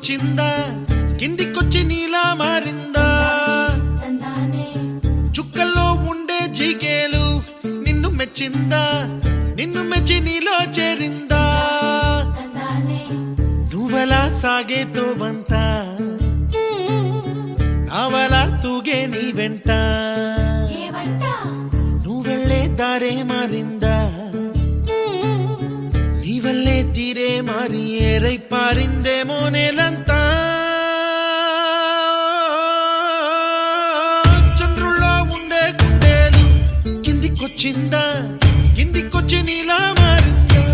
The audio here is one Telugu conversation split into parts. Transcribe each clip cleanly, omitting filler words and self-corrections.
కిందికొచ్చిందా కిందికొచ్చి నీలా మారిందా చుక్కల్లో ఉండే జీకేలు నిన్ను మెచ్చిందా నిన్ను మెచ్చి నీలో చేరిందా నువ్వలా సాగేతో బంత నావలా తూగే నీ వెంట నువ్వెళ్ళే దారే మారిందా నీవల్లే తీరే మారి ఏరై పారిందేమో నేలంతా చంద్రుల్లో ఉండే గుండెలు కిందికొచ్చిందా కిందికొచ్చి నీలా మారిందా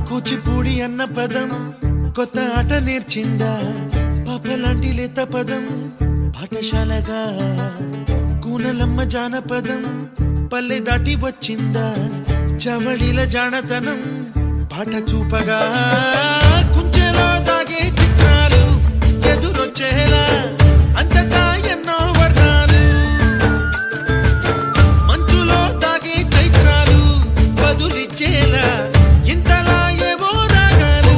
కూచిపూడి అన్న పదం కొత్త ఆట నేర్చిందా పాపలాంటి లేత పదం పాఠశాలగా కూనలమ్మ జానపదం పల్లె దాటి వచ్చిందా చవళిల జానతనం పాట చూపగా కుంచెలో దాగే చిత్రాలు ఎదురొచ్చేలా అంతటా ఎన్నో వర్ణాలు మంచులో దాగే చైత్రాలు బదులిచ్చేలా ఇంతలా ఏవో రాగాలు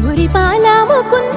మురిపాల ముకుంద